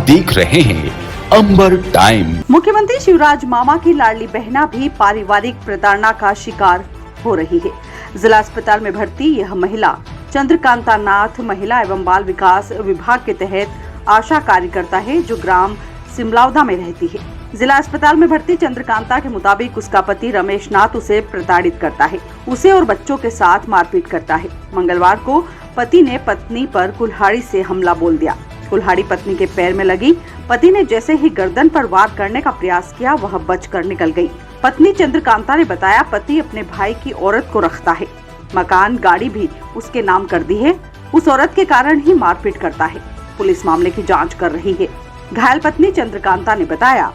देख रहे हैं अंबर टाइम। मुख्यमंत्री शिवराज मामा की लाडली बहना भी पारिवारिक प्रताड़ना का शिकार हो रही है। जिला अस्पताल में भर्ती यह महिला चंद्रकांता नाथ महिला एवं बाल विकास विभाग के तहत आशा कार्यकर्ता है, जो ग्राम सिमलावदा में रहती है। जिला अस्पताल में भर्ती चंद्रकांता के मुताबिक उसका पति रमेश नाथ उसे प्रताड़ित करता है, उसे और बच्चों के साथ मारपीट करता है। मंगलवार को पति ने पत्नी पर कुल्हाड़ी से हमला बोल दिया। कुल्हाड़ी पत्नी के पैर में लगी। पति ने जैसे ही गर्दन पर वार करने का प्रयास किया, वह बचकर निकल गई। पत्नी चंद्रकांता ने बताया, पति अपने भाई की औरत को रखता है, मकान गाड़ी भी उसके नाम कर दी है। उस औरत के कारण ही मारपीट करता है। पुलिस मामले की जांच कर रही है। घायल पत्नी चंद्रकांता ने बताया,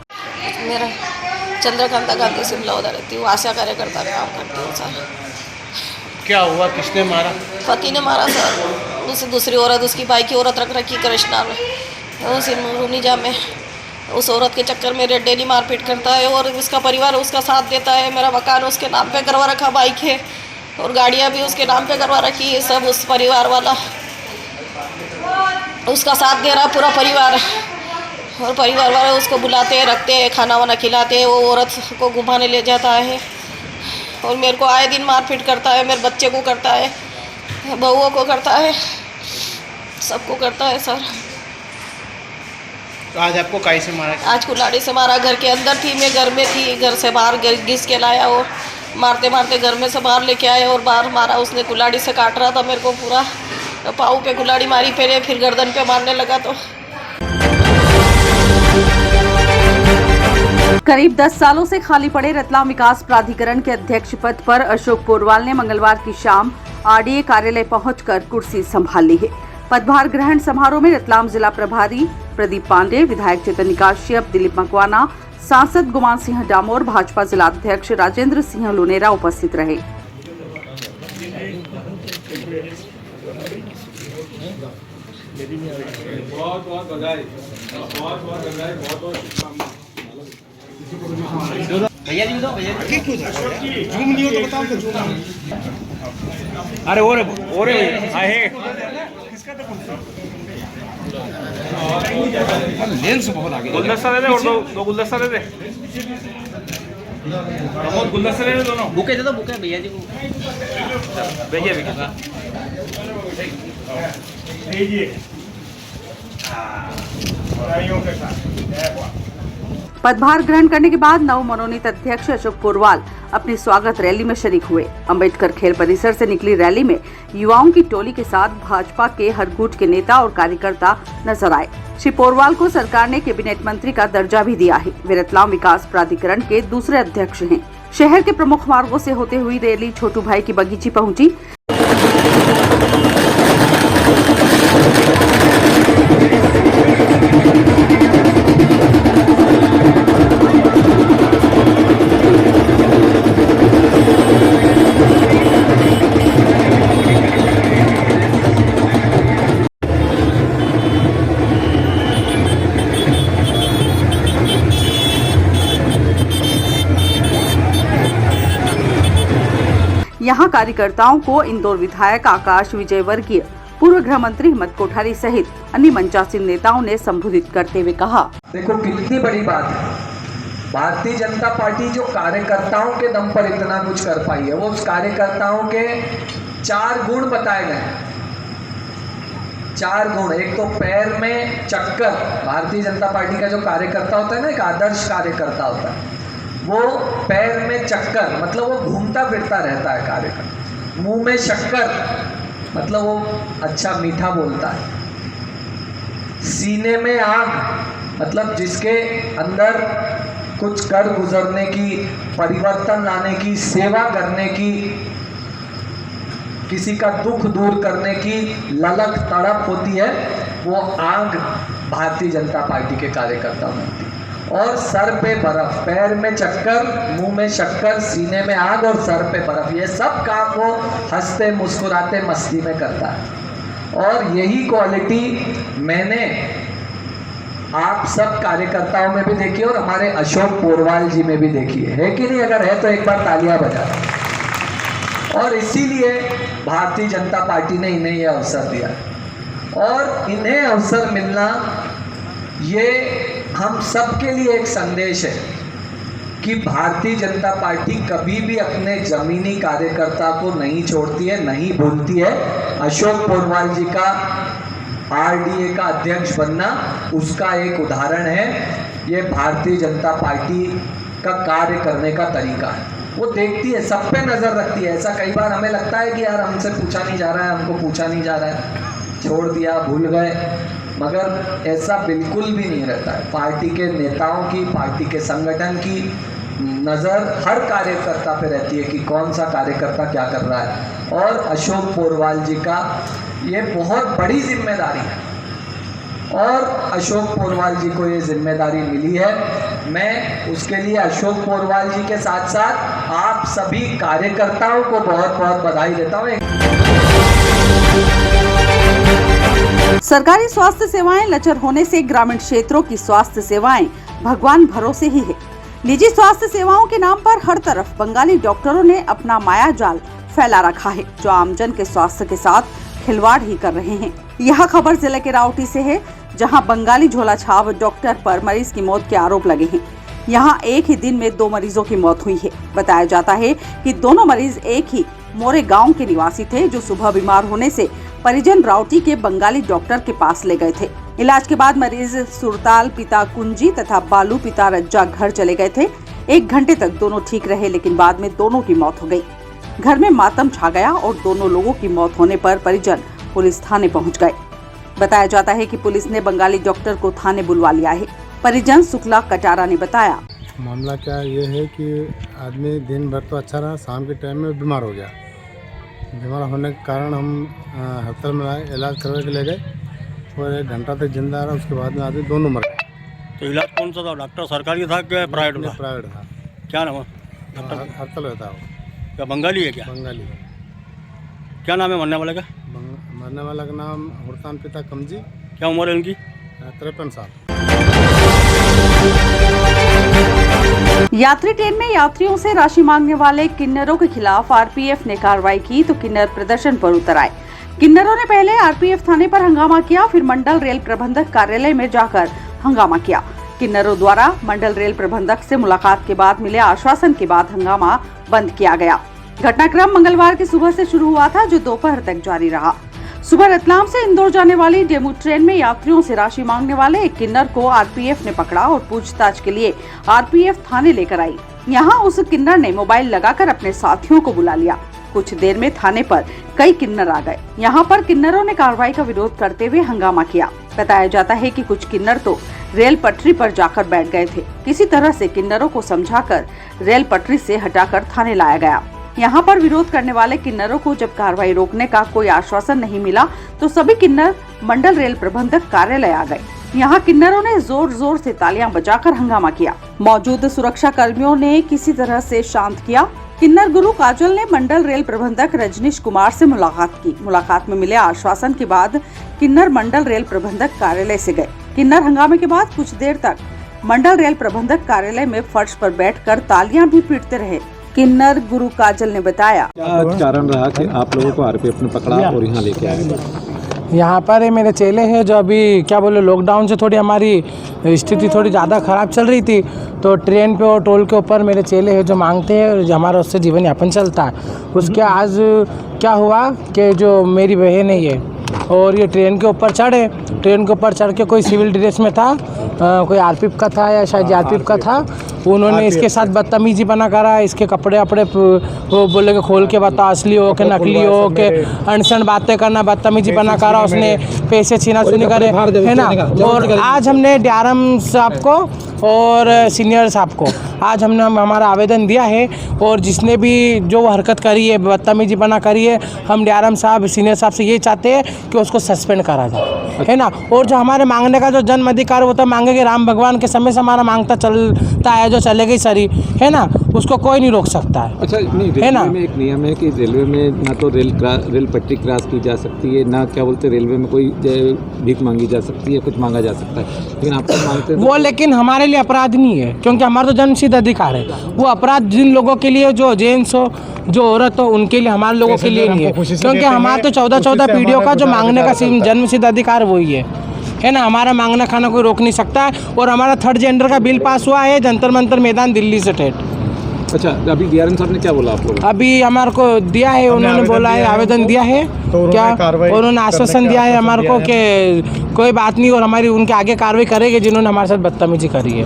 मेरा चंद्रकांता गांधी सिमलावदा रहती हूँ, आशा कार्यकर्ता का काम करती हूँ सर। क्या हुआ, किसने मारा? पति ने मारा सर। दूसरी औरत, उसकी भाई की औरत रख रखी कृष्णा में, उसी रूनीजा में। उस औरत के चक्कर में डेली मारपीट करता है और उसका परिवार उसका साथ देता है। मेरा मकान उसके नाम पे करवा रखा, बाइक है और गाड़ियाँ भी उसके नाम पे करवा रखी है। सब उस परिवार वाला उसका साथ दे रहा, पूरा परिवार। और परिवार वाले उसको बुलाते हैं, रखते हैं, खाना वाना खिलाते हैं। वो औरत को घुमाने ले जाता है और मेरे को आए दिन मारपीट करता है। मेरे बच्चे को करता है, बहुओं को करता है, सबको करता है सर। तो आज आपको काहे से मारा? आज कुल्हाड़ी से मारा। घर के अंदर थी, मैं घर में थी, घर से बाहर घिस के लाया और मारते मारते घर में से बाहर लेके आए और बाहर मारा। उसने कुल्हाड़ी से काट रहा था मेरे को, पूरा पाँव पे कुल्हाड़ी मारी, पहले फिर गर्दन पे मारने लगा। तो करीब 10 सालों से खाली पड़े रतलाम विकास प्राधिकरण के अध्यक्ष पद पर अशोक पोरवाल ने मंगलवार की शाम आरडीए कार्यालय पहुंचकर कुर्सी संभाल ली है। पदभार ग्रहण समारोह में रतलाम जिला प्रभारी प्रदीप पांडे, विधायक चेतन काश्यप, दिलीप मकवाना, सांसद गुमान सिंह डामोर, भाजपा जिला अध्यक्ष राजेंद्र सिंह लुनेरा उपस्थित रहे। बहुत बहुत बधाई, बहुत बहुत बधाई, बहुत बहुत शुभकामनाएं। भैया जी बताओ, भैया जी जूम नहीं हो तो बताओ तो जूम। अरे ओरे आहे किसका तो लेंस बहुत आगे। गुलदस्ता दे दे और दो गुलदस्ता दे दे। बहुत गुलदस्ता दे दे दोनों। बुके दे दो, बुके भैया जी को भैया भी भेजिए बधाइयों के साथ। पदभार ग्रहण करने के बाद नव मनोनीत अध्यक्ष अशोक पोरवाल अपनी स्वागत रैली में शरीक हुए। अंबेडकर खेल परिसर से निकली रैली में युवाओं की टोली के साथ भाजपा के हर गुट के नेता और कार्यकर्ता नजर आए। श्री पोरवाल को सरकार ने कैबिनेट मंत्री का दर्जा भी दिया है। वे रतलाम विकास प्राधिकरण के दूसरे अध्यक्ष हैं। शहर के प्रमुख मार्गों से होते हुई रैली छोटू भाई की बगीची पहुंची। यहाँ कार्यकर्ताओं को इंदौर विधायक आकाश विजयवर्गीय, पूर्व गृह मंत्री हिम्मत कोठारी सहित अन्य मंचासीन नेताओं ने संबोधित करते हुए कहा, देखो कितनी बड़ी बात है। भारतीय जनता पार्टी जो कार्यकर्ताओं के दम पर इतना कुछ कर पाई है, वो उस कार्यकर्ताओं के 4 गुण बताए गए हैं। 4 गुण। एक तो पैर में चक्कर। भारतीय जनता पार्टी का जो कार्यकर्ता होता है ना, एक आदर्श कार्यकर्ता होता है, वो पैर में चक्कर मतलब वो घूमता फिरता रहता है कार्यकर्ता। मुंह में शक्कर मतलब वो अच्छा मीठा बोलता है। सीने में आग मतलब जिसके अंदर कुछ कर गुजरने की, परिवर्तन लाने की, सेवा करने की, किसी का दुख दूर करने की ललक तड़प होती है, वो आग भारतीय जनता पार्टी के कार्यकर्ता में होती है। और सर पे बर्फ, पैर में चक्कर, मुंह में शक्कर, सीने में आग और सर पे बर्फ, ये सब काम वो हंसते मुस्कुराते मस्ती में करता है। और यही क्वालिटी मैंने आप सब कार्यकर्ताओं में भी देखी और हमारे अशोक पोरवाल जी में भी देखी है कि नहीं? अगर है तो एक बार तालियां बजा। और इसीलिए भारतीय जनता पार्टी ने इन्हें यह अवसर दिया और इन्हें अवसर मिलना ये हम सबके लिए एक संदेश है कि भारतीय जनता पार्टी कभी भी अपने जमीनी कार्यकर्ता को नहीं छोड़ती है, नहीं भूलती है। अशोक पोरवाल जी का आरडीए का अध्यक्ष बनना उसका एक उदाहरण है। ये भारतीय जनता पार्टी का कार्य करने का तरीका है। वो देखती है, सब पे नज़र रखती है। ऐसा कई बार हमें लगता है कि यार हमसे पूछा नहीं जा रहा है, हमको पूछा नहीं जा रहा है, छोड़ दिया, भूल गए, मगर ऐसा बिल्कुल भी नहीं रहता है। पार्टी के नेताओं की, पार्टी के संगठन की नज़र हर कार्यकर्ता पे रहती है कि कौन सा कार्यकर्ता क्या कर रहा है। और अशोक पोरवाल जी का ये बहुत बड़ी जिम्मेदारी है और अशोक पोरवाल जी को ये जिम्मेदारी मिली है। मैं उसके लिए अशोक पोरवाल जी के साथ साथ आप सभी कार्यकर्ताओं को बहुत बहुत बधाई देता हूँ। सरकारी स्वास्थ्य सेवाएं लचर होने से ग्रामीण क्षेत्रों की स्वास्थ्य सेवाएं भगवान भरोसे ही है। निजी स्वास्थ्य सेवाओं के नाम पर हर तरफ बंगाली डॉक्टरों ने अपना माया जाल फैला रखा है, जो आमजन के स्वास्थ्य के साथ खिलवाड़ ही कर रहे हैं। यह खबर जिले के राउटी से है, जहां बंगाली झोला छाप डॉक्टर पर मरीज की मौत के आरोप लगे हैं। यहां एक ही दिन में 2 मरीजों की मौत हुई है। बताया जाता है कि दोनों मरीज एक ही मोरे गांव के निवासी थे, जो सुबह बीमार होने से परिजन राउटी के बंगाली डॉक्टर के पास ले गए थे। इलाज के बाद मरीज सुरताल पिता कुंजी तथा बालू पिता रज्जा घर चले गए थे। 1 घंटे तक दोनों ठीक रहे, लेकिन बाद में दोनों की मौत हो गई। घर में मातम छा गया और दोनों लोगों की मौत होने पर परिजन पुलिस थाने पहुंच गए। बताया जाता है कि पुलिस ने बंगाली डॉक्टर को थाने बुलवा लिया है। परिजन शुक्ला कटारा ने बताया, मामला क्या ये है कि आदमी दिन भर तो अच्छा रहा, शाम के टाइम में बीमार हो गया। बीमार होने के कारण हम अस्पताल में आए, इलाज करने के ले गए और 1 घंटा तक जिंदा रहा। उसके बाद में आदमी दोनों मर गए। तो इलाज कौन सा था? डॉक्टर सरकारी था क्या प्राइवेट था? प्राइवेट था। क्या नाम है? अस्पताल में था वो। क्या बंगाली है? क्या बंगाली है। क्या नाम है मरने वाले का? मरने वाला का नाम हुरतान पिता कमजी। क्या उम्र है उनकी? 53 साल। यात्री ट्रेन में यात्रियों से राशि मांगने वाले किन्नरों के खिलाफ आरपीएफ ने कार्रवाई की तो किन्नर प्रदर्शन पर उतर आए। किन्नरों ने पहले आरपीएफ थाने पर हंगामा किया, फिर मंडल रेल प्रबंधक कार्यालय में जाकर हंगामा किया। किन्नरों द्वारा मंडल रेल प्रबंधक से मुलाकात के बाद मिले आश्वासन के बाद हंगामा बंद किया गया। घटनाक्रम मंगलवार की सुबह से शुरू हुआ था, जो दोपहर तक जारी रहा। सुबह रतलाम से इंदौर जाने वाली डेमू ट्रेन में यात्रियों से राशि मांगने वाले एक किन्नर को आरपीएफ ने पकड़ा और पूछताछ के लिए आरपीएफ थाने लेकर आई। यहाँ उस किन्नर ने मोबाइल लगाकर अपने साथियों को बुला लिया। कुछ देर में थाने पर कई किन्नर आ गए। यहाँ पर किन्नरों ने कार्रवाई का विरोध करते हुए हंगामा किया। बताया जाता है कि कुछ किन्नर तो रेल पटरी पर जाकर बैठ गए थे। किसी तरह से किन्नरों को समझाकर रेल पटरी से हटाकर थाने लाया गया। यहाँ पर विरोध करने वाले किन्नरों को जब कार्रवाई रोकने का कोई आश्वासन नहीं मिला तो सभी किन्नर मंडल रेल प्रबंधक कार्यालय आ गए। यहाँ किन्नरों ने जोर जोर से तालियां बजाकर हंगामा किया। मौजूद सुरक्षा कर्मियों ने किसी तरह से शांत किया। किन्नर गुरु काजल ने मंडल रेल प्रबंधक रजनीश कुमार से मुलाकात की। मुलाकात में मिले आश्वासन के बाद किन्नर मंडल रेल प्रबंधक कार्यालय से गए। किन्नर हंगामे के बाद कुछ देर तक मंडल रेल प्रबंधक कार्यालय में फर्श पर बैठकर तालियां भी पीटते रहे। किन्नर गुरु काजल ने बताया, क्या कारण रहा कि आप लोगों को आरपीएफ ने पकड़ा और यहाँ लेके आए? यहाँ पर ये मेरे चेले हैं जो अभी क्या बोले लॉकडाउन से थोड़ी हमारी स्थिति थोड़ी ज़्यादा ख़राब चल रही थी, तो ट्रेन पे और टोल के ऊपर मेरे चेले हैं जो मांगते हैं, जो हमारा उससे जीवन यापन चलता है। उसके आज क्या हुआ कि जो मेरी बहन है ये और ये ट्रेन के ऊपर चढ़े। ट्रेन के ऊपर चढ़ के कोई सिविल ड्रेस में था, कोई आरपीएफ का था या शायद आरपीएफ का था। उन्होंने इसके साथ बदतमीजी बना करा। इसके कपड़े अपड़े वो बोले कि खोल के बता, असली हो के नकली हो के, अनसन बातें करना, बदतमीजी बना करा। उसने पैसे छीना छुनी करे, है ना। और आज हमने डीआरएम साहब को और सीनियर साहब को आज हमने हमारा आवेदन दिया है और जिसने भी जो हरकत करी है, बदतमीजी बना करी है, हम डीआरएम साहब सीनियर साहब से ये चाहते हैं कि उसको सस्पेंड करा जाए, है ना। और जो हमारे मांगने का जो जन्म अधिकार वो तो मांगेंगे, राम भगवान के समय से हमारा मांगता चलता है, जो चलेगी सरी, है ना, उसको कोई नहीं रोक सकता है। अच्छा, नहीं, है ना। में एक नियम है कि रेलवे में ना तो रेल पटरी क्रॉस की जा सकती है, ना क्या बोलते रेलवे में कोई भीख मांगी जा सकती है, कुछ मांगा जा सकता है, लेकिन आप मांगते वो लेकिन हमारे लिए अपराध नहीं है, क्योंकि हमारा तो जन्मसिद्ध अधिकार है। वो अपराध जिन लोगों के लिए, जो जेंट्स हो, जो औरत हो, उनके लिए, हमारे लोगों के लिए नहीं है, क्योंकि हमारा तो 14 पीढ़ियों का जो मांगने का जन्मसिद्ध अधिकार वही है। है ना, हमारा मांगना खाना कोई रोक नहीं सकता है। और हमारा थर्ड जेंडर का बिल पास हुआ है जंतर मंतर मैदान दिल्ली से ठेठ। अच्छा, अभी डीआरएम साहब ने क्या बोला आप लोग? अभी हमारे को दिया है, उन्होंने बोला है आवेदन दिया है क्या, उन्होंने आश्वासन दिया है हमारे को कि कोई बात नहीं और हमारी उनके आगे कार्रवाई करेंगे जिन्होंने हमारे साथ बदतमीजी करी है।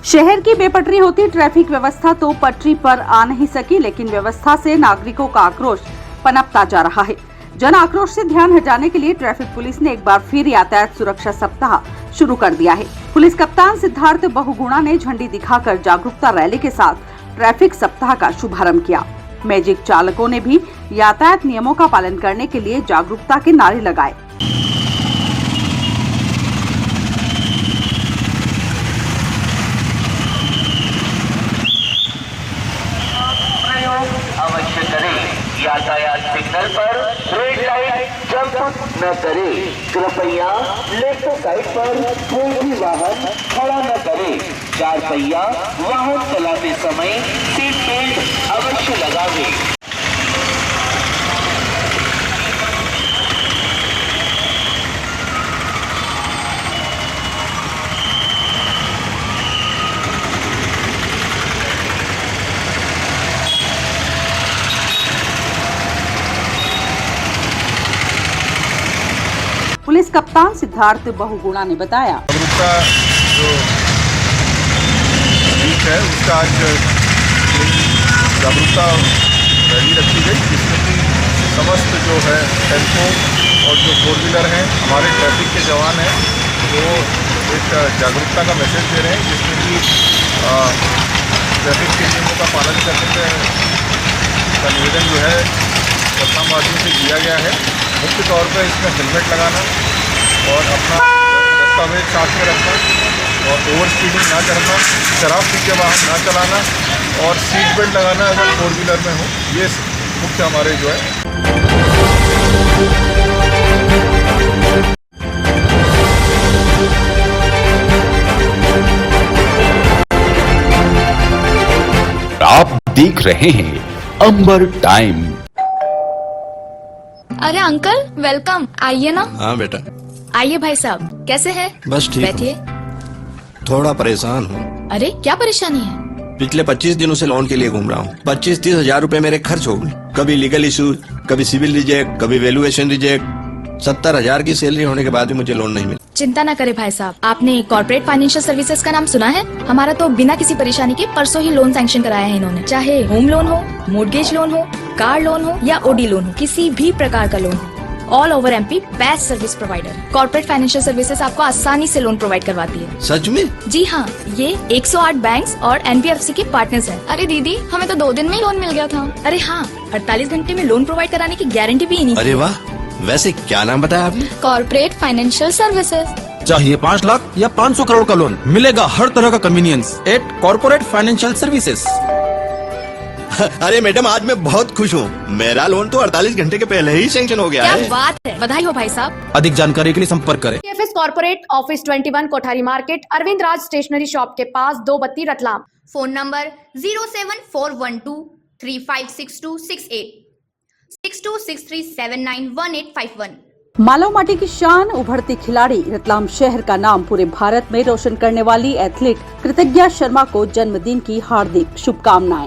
शहर की बेपटरी होती ट्रैफिक व्यवस्था तो पटरी पर आ नहीं सकी, लेकिन व्यवस्था से नागरिकों का आक्रोश पनपता जा रहा है। जन आक्रोश से ध्यान हटाने के लिए ट्रैफिक पुलिस ने एक बार फिर यातायात सुरक्षा सप्ताह शुरू कर दिया है। पुलिस कप्तान सिद्धार्थ बहुगुणा ने झंडी दिखाकर जागरूकता रैली के साथ ट्रैफिक सप्ताह का शुभारंभ किया। मैजिक चालकों ने भी यातायात नियमों का पालन करने के लिए जागरूकता के नारे लगाए। अवश्य करें, यातायात सिग्नल पर रेड लाइट जंप न करे। कृपया लेफ्ट साइड पर कोई भी वाहन खड़ा न करे। 4 पहिया वाहन चलाते समय सीट बेल्ट अवश्य लगावे। पुलिस कप्तान सिद्धार्थ बहुगुणा ने बताया, जागरूकता जो वीक है उसका आज जागरूकता रैली रखी गई, जिसमें कि समस्त जो है टेम्पो और जो 4 व्हीलर हैं, हमारे ट्रैफिक के जवान हैं, वो एक जागरूकता का मैसेज दे रहे हैं, जिसमें कि ट्रैफिक के नियमों का पालन करने का निवेदन जो है पटनावासियों से किया गया है। मुख्य तौर पर इसमें हेलमेट लगाना और अपना दस्तावेज साथ में रखना और ओवर स्पीडिंग ना करना, शराब पी के वाहन ना चलाना और सीट बेल्ट लगाना अगर 4 व्हीलर में हो, ये मुख्य हमारे जो है। आप देख रहे हैं अंबर टाइम। अरे अंकल वेलकम, आइए ना। हाँ बेटा आइए भाई साहब, कैसे हैं? बस ठीक बैठिए। थोड़ा परेशान हूँ। अरे क्या परेशानी है? पिछले 25 दिनों से लोन के लिए घूम रहा हूँ। 25-30 हजार रुपए मेरे खर्च हो गए। कभी लीगल इशू, कभी सिविल रिजेक्ट, कभी वैल्यूएशन रिजेक्ट। 70,000 की सैलरी होने के बाद भी मुझे लोन नहीं मिला। चिंता न करें भाई साहब, आपने कॉर्पोरेट फाइनेंशियल सर्विसेज का नाम सुना है? हमारा तो बिना किसी परेशानी के परसों ही लोन सैंक्शन कराया है इन्होंने। चाहे होम लोन हो, मोर्गेज लोन हो, कार लोन हो या ओडी लोन हो, किसी भी प्रकार का लोन हो, all over MP best service provider. Corporate financial services आपको आसानी से लोन प्रोवाइड करवाती है। सच में? जी हाँ, ये 108 बैंक्स और एनबीएफसी के पार्टनर्स हैं। अरे दीदी, हमें तो 2 दिन में ही लोन मिल गया था। अरे हाँ, 48 घंटे में लोन प्रोवाइड कराने की गारंटी भी इन्हीं की। अरे वाह, वैसे क्या नाम बताया आपने? Corporate financial services. चाहिए 5 लाख या 500 करोड़ का लोन, मिलेगा हर तरह का convenience at corporate financial services. अरे मैडम, आज मैं बहुत खुश हूँ। मेरा लोन तो 48 घंटे के पहले ही सैंक्शन हो गया है। क्या बात है, बधाई हो भाई साहब। अधिक जानकारी के लिए संपर्क करें। FS corporate office 21 Kothari market, Arvind Raj stationery shop के पास, 232 रतलाम। Phone number 07412356268 6263791851। मालव माटी की शान, उभरती खिलाड़ी, रतलाम शहर का नाम पूरे भारत में रोशन करने वाली एथलीट कृतज्ञा शर्मा को जन्मदिन की हार्दिक शुभकामनाएं।